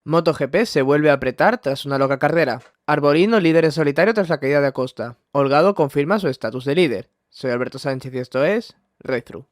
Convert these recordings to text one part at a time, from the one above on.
MotoGP se vuelve a apretar tras una loca carrera. Arbolino líder en solitario tras la caída de Acosta. Holgado confirma su estatus de líder. Soy Alberto Sánchez y esto es Ride-Thru.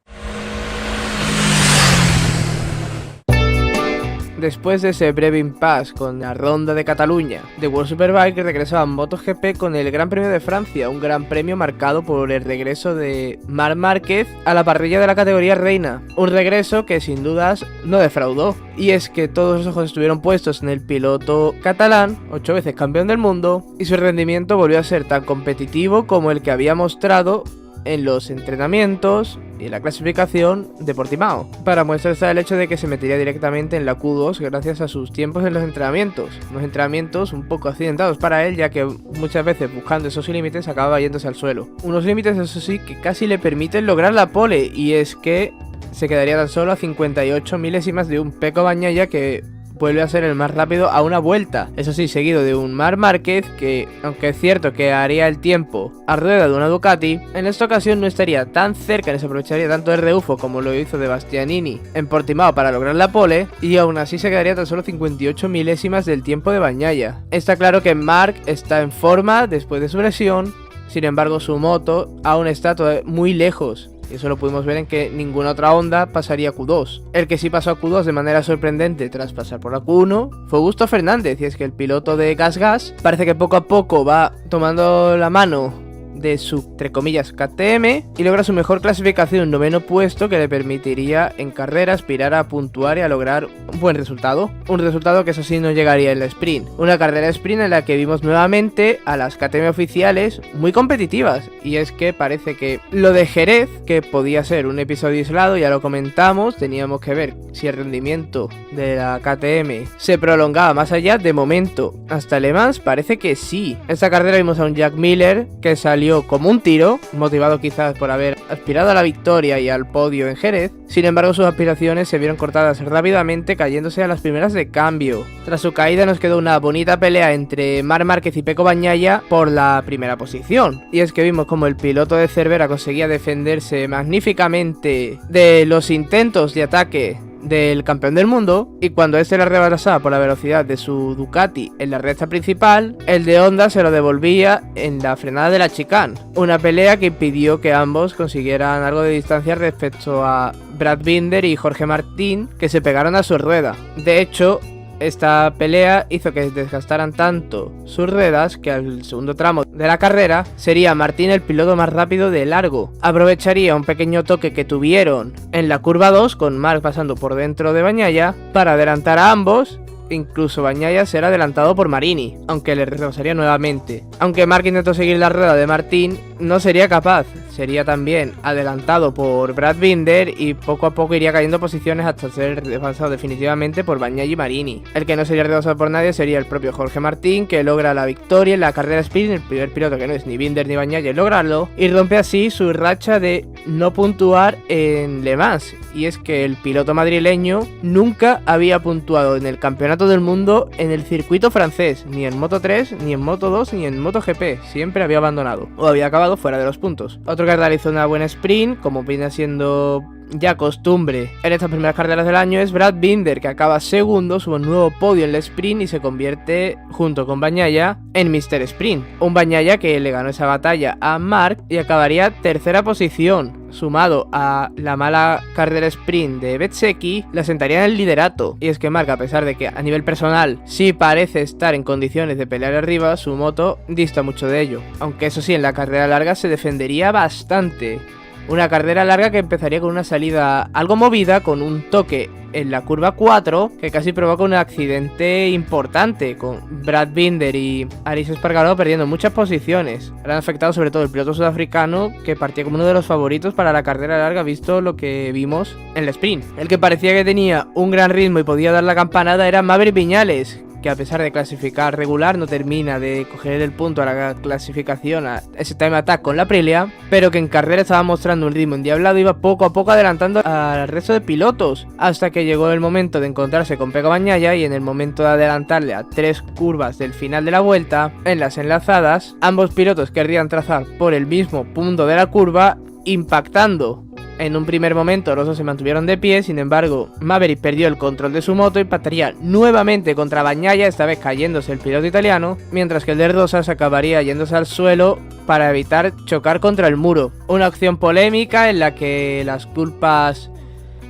Después de ese breve impasse con la ronda de Cataluña, The World Superbike regresó a MotoGP con el Gran Premio de Francia, un gran premio marcado por el regreso de Marc Márquez a la parrilla de la categoría reina, un regreso que sin dudas no defraudó, y es que todos los ojos estuvieron puestos en el piloto catalán, 8 veces campeón del mundo, y su rendimiento volvió a ser tan competitivo como el que había mostrado en los entrenamientos y la clasificación de Portimao. Para muestra está el hecho de que se metería directamente en la Q2 gracias a sus tiempos en los entrenamientos. Unos entrenamientos un poco accidentados para él, ya que muchas veces buscando esos límites acababa yéndose al suelo. Unos límites, eso sí, que casi le permiten lograr la pole, y es que se quedaría tan solo a 58 milésimas de un Pecco Bagnaia, que vuelve a ser el más rápido a una vuelta. Eso sí, seguido de un Marc Márquez que, aunque es cierto que haría el tiempo a rueda de una Ducati, en esta ocasión no estaría tan cerca ni se aprovecharía tanto de rebufo como lo hizo de Bastianini en Portimao para lograr la pole, y aún así se quedaría tan solo 58 milésimas del tiempo de Bagnaia. Está claro que Marc está en forma después de su lesión, sin embargo su moto aún está muy lejos. Y eso lo pudimos ver en que ninguna otra Honda pasaría a Q2. El que sí pasó a Q2 de manera sorprendente tras pasar por la Q1 fue Augusto Fernández, y es que el piloto de GasGas parece que poco a poco va tomando la mano de su, entre comillas, KTM, y logra su mejor clasificación, 9º puesto, que le permitiría en carrera aspirar a puntuar y a lograr un buen resultado. Un resultado que eso sí no llegaría en la sprint. Una carrera sprint en la que vimos nuevamente a las KTM oficiales muy competitivas, y es que parece que lo de Jerez, que podía ser un episodio aislado, ya lo comentamos, teníamos que ver si el rendimiento de la KTM se prolongaba más allá. De momento, hasta Le Mans parece que sí. Esta carrera vimos a un Jack Miller que salió como un tiro, motivado quizás por haber aspirado a la victoria y al podio en Jerez. Sin embargo, sus aspiraciones se vieron cortadas rápidamente, cayéndose a las primeras de cambio. Tras su caída nos quedó una bonita pelea entre Marc Márquez y Pecco Bagnaia por la primera posición, y es que vimos como el piloto de Cervera conseguía defenderse magníficamente de los intentos de ataque del campeón del mundo, y cuando este la rebasaba por la velocidad de su Ducati en la recta principal, el de Honda se lo devolvía en la frenada de la chicane. Una pelea que impidió que ambos consiguieran algo de distancia respecto a Brad Binder y Jorge Martín, que se pegaron a su rueda. De hecho, esta pelea hizo que desgastaran tanto sus ruedas que al segundo tramo de la carrera sería Martín el piloto más rápido de largo. Aprovecharía un pequeño toque que tuvieron en la curva 2 con Marc pasando por dentro de Bagnaia para adelantar a ambos. Incluso Bagnaia será adelantado por Marini, aunque le rebasaría nuevamente. Aunque Marc intentó seguir la rueda de Martín, no sería capaz. Sería también adelantado por Brad Binder y poco a poco iría cayendo posiciones hasta ser rebasado definitivamente por Bagnaia y Marini. El que no sería rebasado por nadie sería el propio Jorge Martín, que logra la victoria en la carrera sprint, el primer piloto que no es ni Binder ni Bagnaia en lograrlo, y rompe así su racha de no puntuar en Le Mans. Y es que el piloto madrileño nunca había puntuado en el campeonato del mundo en el circuito francés, ni en Moto3, ni en Moto2, ni en MotoGP. Siempre había abandonado o había acabado fuera de los puntos. Otro que realizó una buena sprint, como viene siendo ya costumbre en estas primeras carreras del año, es Brad Binder, que acaba segundo, sube un nuevo podio en la sprint y se convierte, junto con Bagnaia, en Mr. Sprint. Un Bagnaia que le ganó esa batalla a Marc y acabaría tercera posición. Sumado a la mala carrera sprint de Bezzecchi, la sentaría en el liderato. Y es que Marc, a pesar de que a nivel personal sí parece estar en condiciones de pelear arriba, su moto dista mucho de ello. Aunque eso sí, en la carrera larga se defendería bastante. Una carrera larga que empezaría con una salida algo movida, con un toque en la curva 4 que casi provoca un accidente importante, con Brad Binder y Aleix Espargaró perdiendo muchas posiciones. Han afectado sobre todo el piloto sudafricano, que partía como uno de los favoritos para la carrera larga, visto lo que vimos en la sprint. El que parecía que tenía un gran ritmo y podía dar la campanada era Maverick Viñales, que a pesar de clasificar regular no termina de coger el punto a la clasificación, a ese time attack con la Aprilia, pero que en carrera estaba mostrando un ritmo endiablado, iba poco a poco adelantando al resto de pilotos, hasta que llegó el momento de encontrarse con Pecco Bagnaia, y en el momento de adelantarle a 3 curvas del final de la vuelta, en las enlazadas, ambos pilotos querrían trazar por el mismo punto de la curva, impactando En un primer momento los dos se mantuvieron de pie, sin embargo Maverick perdió el control de su moto y impactaría nuevamente contra Bagnaia, esta vez cayéndose el piloto italiano, mientras que el de Rosas acabaría yéndose al suelo para evitar chocar contra el muro. Una acción polémica en la que las culpas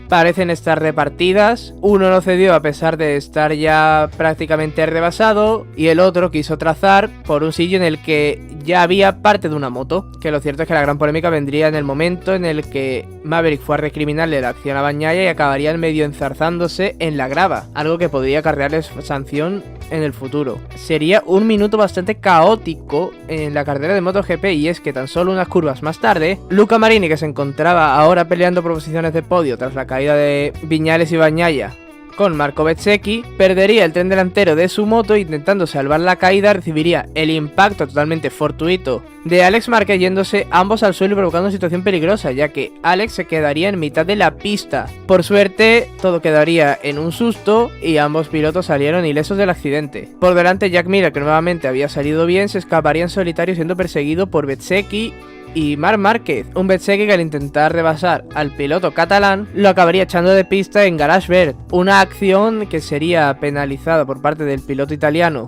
parecen estar repartidas. Uno no cedió a pesar de estar ya prácticamente rebasado y el otro quiso trazar por un sitio en el que ya había parte de una moto. Que lo cierto es que la gran polémica vendría en el momento en el que Maverick fue a recriminarle la acción a Bagnaia y acabarían medio enzarzándose en la grava, algo que podría acarrearles sanción en el futuro. Sería un minuto bastante caótico en la carrera de MotoGP, y es que tan solo unas curvas más tarde, Luca Marini, que se encontraba ahora peleando por posiciones de podio tras la caída de Viñales y Bagnaia con Marco Bezzecchi, perdería el tren delantero de su moto e intentando salvar la caída recibiría el impacto totalmente fortuito de Alex Márquez, yéndose ambos al suelo y provocando una situación peligrosa, ya que Alex se quedaría en mitad de la pista. Por suerte, todo quedaría en un susto y ambos pilotos salieron ilesos del accidente. Por delante, Jack Miller, que nuevamente había salido bien, se escaparía en solitario siendo perseguido por Bezzecchi y Marc Márquez, un Bezzecchi que al intentar rebasar al piloto catalán lo acabaría echando de pista en Garage Verde, una acción que sería penalizada por parte del piloto italiano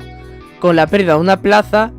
con la pérdida de una plaza,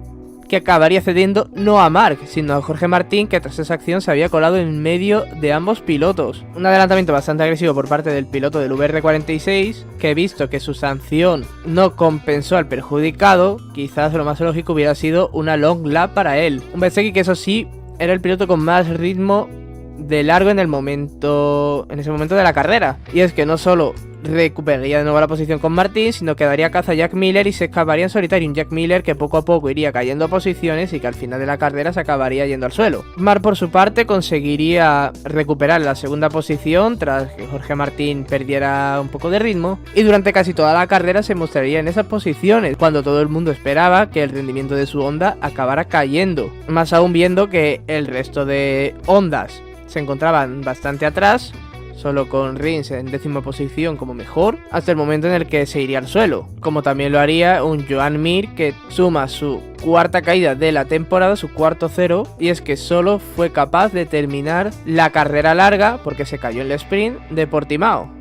que acabaría cediendo no a Marc, sino a Jorge Martín, que tras esa acción se había colado en medio de ambos pilotos. Un adelantamiento bastante agresivo por parte del piloto del VR46, que visto que su sanción no compensó al perjudicado, quizás lo más lógico hubiera sido una long lap para él. Un Bezzecchi que eso sí era el piloto con más ritmo de largo en ese momento de la carrera. Y es que no solo recuperaría de nuevo la posición con Martín, sino que daría caza a Jack Miller y se escaparía en solitario. Un Jack Miller que poco a poco iría cayendo a posiciones y que al final de la carrera se acabaría yendo al suelo. Marc, por su parte, conseguiría recuperar la segunda posición tras que Jorge Martín perdiera un poco de ritmo, y durante casi toda la carrera se mostraría en esas posiciones, cuando todo el mundo esperaba que el rendimiento de su Honda acabara cayendo, más aún viendo que el resto de Hondas se encontraban bastante atrás, solo con Rins en 10ª posición como mejor, hasta el momento en el que se iría al suelo, como también lo haría un Joan Mir, que suma su cuarta caída de la temporada, su cuarto cero, y es que solo fue capaz de terminar la carrera larga porque se cayó en el sprint de Portimao,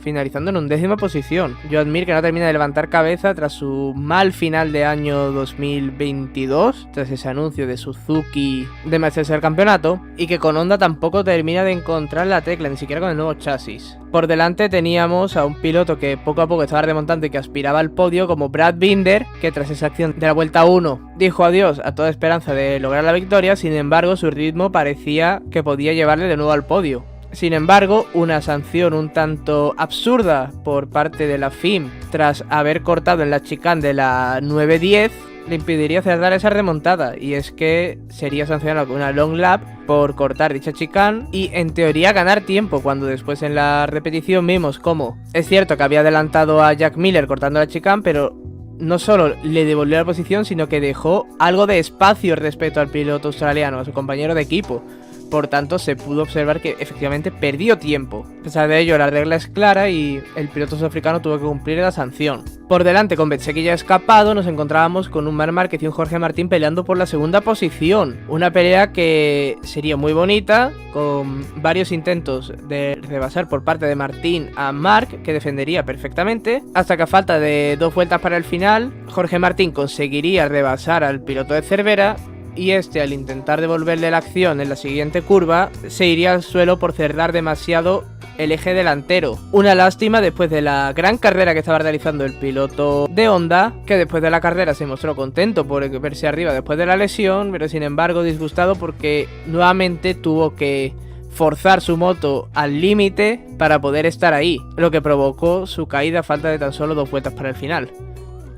finalizando en 11ª posición. Joan Mir, que no termina de levantar cabeza tras su mal final de año 2022, tras ese anuncio de Suzuki de merecerse el campeonato, y que con Honda tampoco termina de encontrar la tecla, ni siquiera con el nuevo chasis. Por delante teníamos a un piloto que poco a poco estaba remontando y que aspiraba al podio, como Brad Binder, que tras esa acción de la vuelta 1 dijo adiós a toda esperanza de lograr la victoria. Sin embargo, su ritmo parecía que podía llevarle de nuevo al podio. Sin embargo, una sanción un tanto absurda por parte de la FIM tras haber cortado en la chicane de la 910 le impediría cerrar esa remontada, y es que sería sancionado con una long lap por cortar dicha chicane y en teoría ganar tiempo, cuando después en la repetición vimos cómo es cierto que había adelantado a Jack Miller cortando la chicane, pero no solo le devolvió la posición, sino que dejó algo de espacio respecto al piloto australiano, a su compañero de equipo. Por tanto, se pudo observar que efectivamente perdió tiempo. A pesar de ello, la regla es clara y el piloto sudafricano tuvo que cumplir la sanción. Por delante, con Bezzecchi ya escapado, nos encontrábamos con un Marc Márquez y un Jorge Martín peleando por la segunda posición. Una pelea que sería muy bonita, con varios intentos de rebasar por parte de Martín a Marc, que defendería perfectamente, hasta que a falta de 2 vueltas para el final, Jorge Martín conseguiría rebasar al piloto de Cervera, y este, al intentar devolverle la acción en la siguiente curva, se iría al suelo por cerrar demasiado el eje delantero. Una lástima después de la gran carrera que estaba realizando el piloto de Honda, que después de la carrera se mostró contento por verse arriba después de la lesión, pero sin embargo disgustado porque nuevamente tuvo que forzar su moto al límite para poder estar ahí, lo que provocó su caída a falta de tan solo 2 vueltas para el final.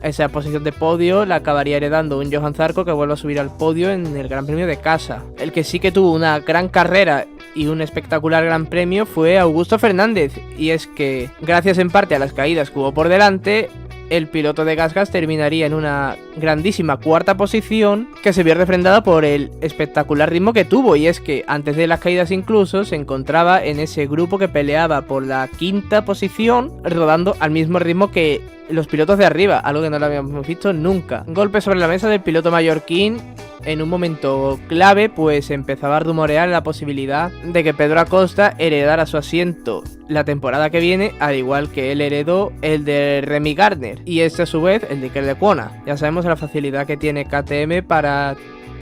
Esa posición de podio la acabaría heredando un Johan Zarco, que vuelve a subir al podio en el Gran Premio de casa. El que sí que tuvo una gran carrera y un espectacular Gran Premio fue Augusto Fernández, y es que gracias en parte a las caídas que hubo por delante, el piloto de GasGas terminaría en una grandísima 4ª posición, que se vio refrendada por el espectacular ritmo que tuvo, y es que antes de las caídas incluso se encontraba en ese grupo que peleaba por la 5ª posición, rodando al mismo ritmo que los pilotos de arriba, algo que no lo habíamos visto nunca. Golpe sobre la mesa del piloto mallorquín, en un momento clave, pues empezaba a rumorear la posibilidad de que Pedro Acosta heredara su asiento la temporada que viene, al igual que él heredó el de Remy Gardner, y este a su vez el de Iker Lecuona. Ya sabemos la facilidad que tiene KTM para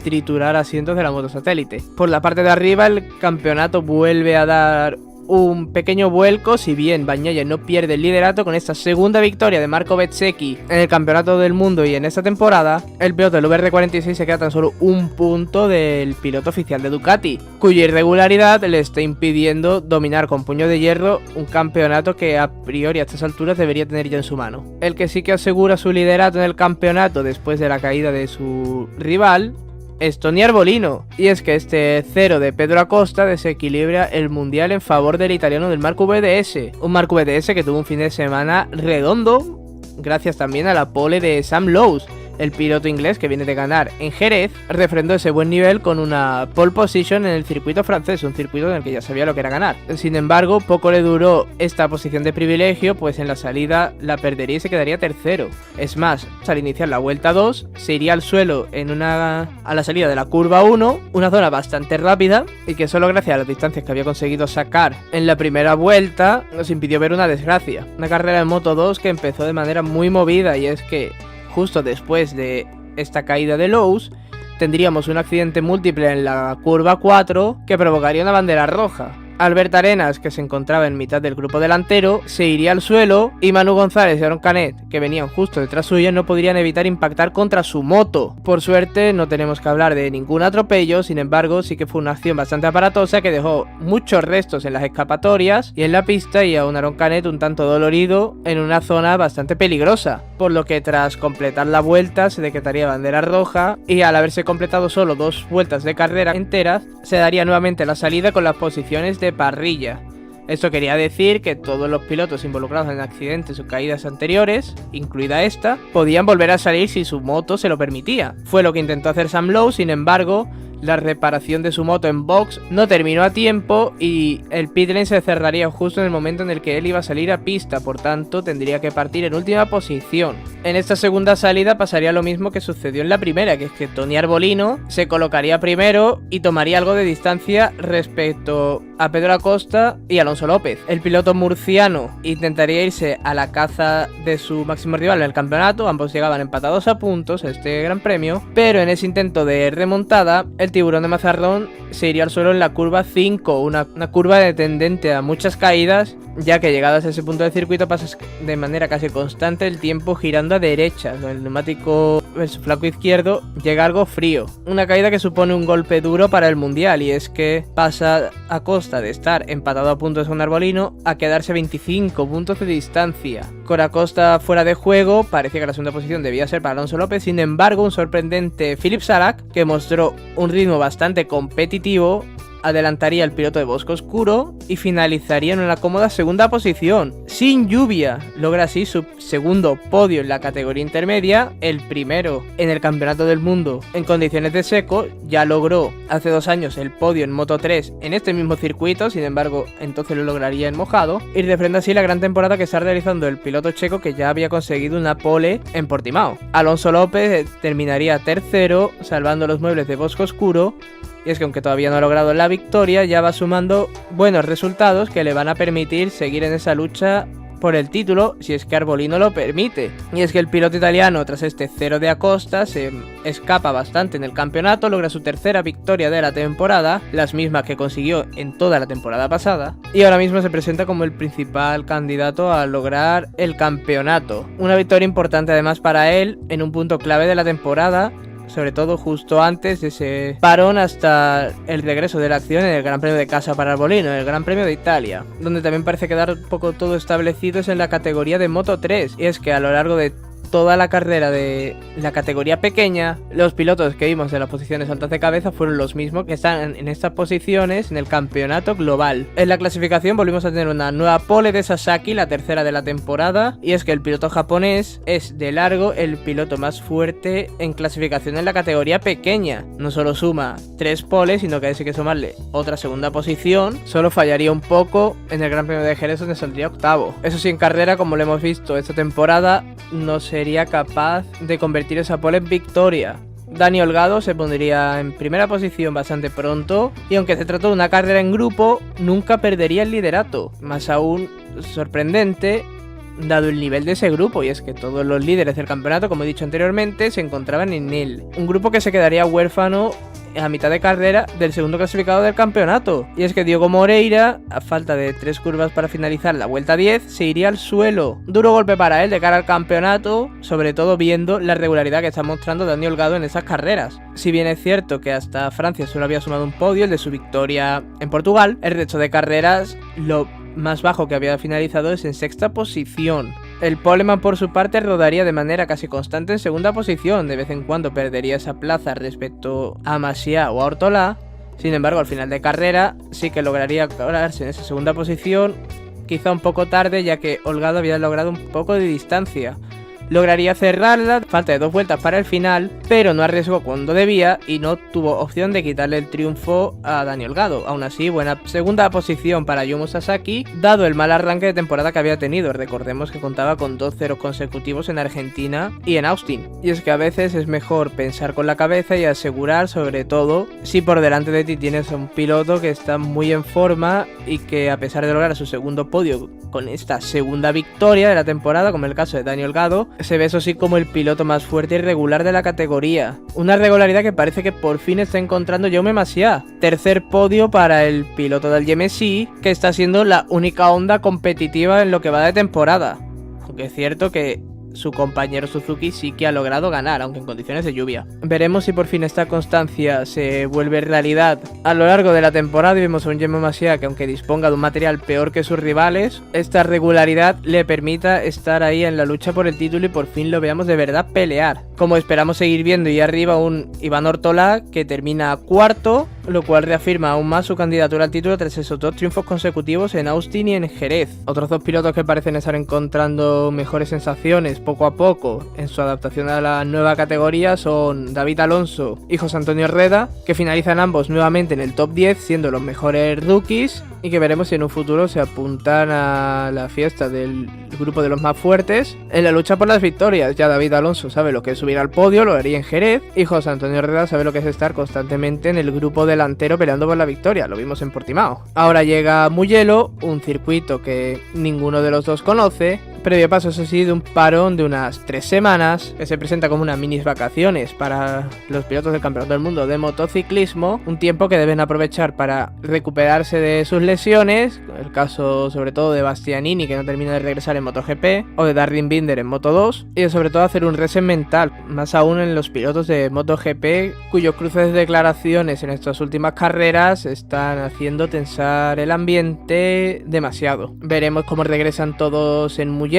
triturar asientos de la moto satélite. Por la parte de arriba el campeonato vuelve a dar un pequeño vuelco, si bien Bagnaia no pierde el liderato con esta segunda victoria de Marco Bezzecchi en el campeonato del mundo y en esta temporada. El piloto del VR46 se queda tan solo un punto del piloto oficial de Ducati, cuya irregularidad le está impidiendo dominar con puño de hierro un campeonato que a priori a estas alturas debería tener ya en su mano. El que sí que asegura su liderato en el campeonato después de la caída de su rival es Tony Arbolino, y es que este cero de Pedro Acosta desequilibra el mundial en favor del italiano del Marco VDS, un Marco VDS que tuvo un fin de semana redondo gracias también a la pole de Sam Lowes. El piloto inglés, que viene de ganar en Jerez, refrendó ese buen nivel con una pole position en el circuito francés, un circuito en el que ya sabía lo que era ganar. Sin embargo, poco le duró esta posición de privilegio, pues en la salida la perdería y se quedaría tercero. Es más, al iniciar la vuelta 2, se iría al suelo a la salida de la curva 1, una zona bastante rápida y que solo gracias a las distancias que había conseguido sacar en la primera vuelta nos impidió ver una desgracia. Una carrera en Moto 2 que empezó de manera muy movida, y es que justo después de esta caída de Lowes, tendríamos un accidente múltiple en la curva 4 que provocaría una bandera roja. Albert Arenas, que se encontraba en mitad del grupo delantero, se iría al suelo y Manu González y Aaron Canet, que venían justo detrás suya, no podrían evitar impactar contra su moto. Por suerte no tenemos que hablar de ningún atropello, sin embargo sí que fue una acción bastante aparatosa que dejó muchos restos en las escapatorias y en la pista, y a un Aaron Canet un tanto dolorido en una zona bastante peligrosa, por lo que tras completar la vuelta se decretaría bandera roja, y al haberse completado solo 2 vueltas de carrera enteras se daría nuevamente la salida con las posiciones de parrilla. Esto quería decir que todos los pilotos involucrados en accidentes o caídas anteriores, incluida esta, podían volver a salir si su moto se lo permitía. Fue lo que intentó hacer Sam Lowes, sin embargo, la reparación de su moto en box no terminó a tiempo y el pit lane se cerraría justo en el momento en el que él iba a salir a pista, por tanto tendría que partir en última posición. En esta segunda salida pasaría lo mismo que sucedió en la primera, que es que Tony Arbolino se colocaría primero y tomaría algo de distancia respecto a Pedro Acosta y Alonso López. El piloto murciano intentaría irse a la caza de su máximo rival en el campeonato, ambos llegaban empatados a puntos a este gran premio, pero en ese intento de remontada, el tiburón de Mazarrón se iría al suelo en la curva 5, una curva tendente a muchas caídas, ya que llegadas a ese punto del circuito pasas de manera casi constante el tiempo girando a derecha, con el neumático versus flanco izquierdo llega algo frío. Una caída que supone un golpe duro para el mundial, y es que pasa a costa de estar empatado a puntos con Arbolino a quedarse 25 puntos de distancia. Con Acosta fuera de juego, parecía que la segunda posición debía ser para Alonso López, sin embargo un sorprendente Philippe Sarac, que mostró un ritmo bastante competitivo, adelantaría al piloto de Bosco Oscuro y finalizaría en una cómoda segunda posición. Sin lluvia, logra así su segundo podio en la categoría intermedia, el primero en el campeonato del mundo en condiciones de seco. Ya logró hace 2 años el podio en Moto 3 en este mismo circuito, sin embargo entonces lo lograría en mojado, y refrenda así la gran temporada que está realizando el piloto checo, que ya había conseguido una pole en Portimao. Alonso López terminaría tercero, salvando los muebles de Bosco Oscuro. Y es que aunque todavía no ha logrado la victoria, ya va sumando buenos resultados que le van a permitir seguir en esa lucha por el título, si es que Arbolino lo permite. Y es que el piloto italiano, tras este cero de Acosta, se escapa bastante en el campeonato, logra su tercera victoria de la temporada, las mismas que consiguió en toda la temporada pasada, y ahora mismo se presenta como el principal candidato a lograr el campeonato. Una victoria importante además para él en un punto clave de la temporada, sobre todo justo antes de ese parón hasta el regreso de la acción en el Gran Premio de Casa para Arbolino, en el Gran Premio de Italia, donde también parece quedar un poco todo establecido es en la categoría de Moto 3, y es que a lo largo de toda la carrera de la categoría pequeña, los pilotos que vimos en las posiciones altas de cabeza fueron los mismos que están en estas posiciones en el campeonato global. En la clasificación volvimos a tener una nueva pole de Sasaki, la tercera de la temporada, y es que el piloto japonés es de largo el piloto más fuerte en clasificación en la categoría pequeña. No solo suma 3 poles, sino que hay que sumarle otra segunda posición. Solo fallaría un poco en el Gran Premio de Jerez, donde saldría octavo. Eso sí, en carrera, como lo hemos visto esta temporada, no sería capaz de convertir esa pole en victoria. Dani Holgado se pondría en primera posición bastante pronto y aunque se trató de una carrera en grupo, nunca perdería el liderato. Más aún sorprendente dado el nivel de ese grupo, y es que todos los líderes del campeonato, como he dicho anteriormente, se encontraban en él. Un grupo que se quedaría huérfano a mitad de carrera del segundo clasificado del campeonato. Y es que Diogo Moreira, a falta de 3 curvas para finalizar la vuelta 10, se iría al suelo. Duro golpe para él de cara al campeonato, sobre todo viendo la regularidad que está mostrando Dani Holgado en esas carreras. Si bien es cierto que hasta Francia solo había sumado un podio, el de su victoria en Portugal, el resto de carreras lo más bajo que había finalizado es en sexta posición. El Poleman por su parte rodaría de manera casi constante en segunda posición, de vez en cuando perdería esa plaza respecto a Masia o a Ortolá. Sin embargo, al final de carrera sí que lograría colarse en esa segunda posición, quizá un poco tarde ya que Holgado había logrado un poco de distancia. Lograría cerrarla, falta de 2 vueltas para el final, pero no arriesgó cuando debía y no tuvo opción de quitarle el triunfo a Dani Holgado. Aún así, buena segunda posición para Yumo Sasaki, dado el mal arranque de temporada que había tenido. Recordemos que contaba con 2 ceros consecutivos en Argentina y en Austin. Y es que a veces es mejor pensar con la cabeza y asegurar, sobre todo si por delante de ti tienes a un piloto que está muy en forma y que a pesar de lograr su segundo podio con esta segunda victoria de la temporada, como el caso de Dani Holgado, se ve eso sí como el piloto más fuerte y regular de la categoría. Una regularidad que parece que por fin está encontrando Jaume Masia. Tercer podio para el piloto del GMC, que está siendo la única Honda competitiva en lo que va de temporada. Aunque es cierto que su compañero Suzuki sí que ha logrado ganar, aunque en condiciones de lluvia. Veremos si por fin esta constancia se vuelve realidad a lo largo de la temporada y vemos a un Jaume Masia que, aunque disponga de un material peor que sus rivales, esta regularidad le permita estar ahí en la lucha por el título y por fin lo veamos de verdad pelear. Como esperamos seguir viendo, y arriba un Iván Ortolá que termina cuarto, lo cual reafirma aún más su candidatura al título tras esos 2 triunfos consecutivos en Austin y en Jerez. Otros 2 pilotos que parecen estar encontrando mejores sensaciones poco a poco en su adaptación a la nueva categoría son David Alonso y José Antonio Herrera, que finalizan ambos nuevamente en el top 10 siendo los mejores rookies, y que veremos si en un futuro se apuntan a la fiesta del grupo de los más fuertes en la lucha por las victorias. Ya David Alonso sabe lo que es subir al podio, lo haría en Jerez, y José Antonio Herrera sabe lo que es estar constantemente en el grupo delantero peleando por la victoria, lo vimos en Portimao. Ahora llega Mugello, un circuito que ninguno de los dos conoce, previo paso eso sí de un parón de unas 3 semanas, que se presenta como unas minis vacaciones para los pilotos del Campeonato del Mundo de motociclismo, un tiempo que deben aprovechar para recuperarse de sus lesiones, el caso sobre todo de Bastianini, que no termina de regresar en MotoGP, o de Darwin Binder en Moto2, y sobre todo hacer un reset mental, más aún en los pilotos de MotoGP, cuyos cruces de declaraciones en estas últimas carreras están haciendo tensar el ambiente demasiado. Veremos cómo regresan todos en Mugello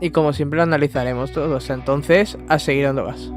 y como siempre lo analizaremos todos. Entonces, a seguir dando gas.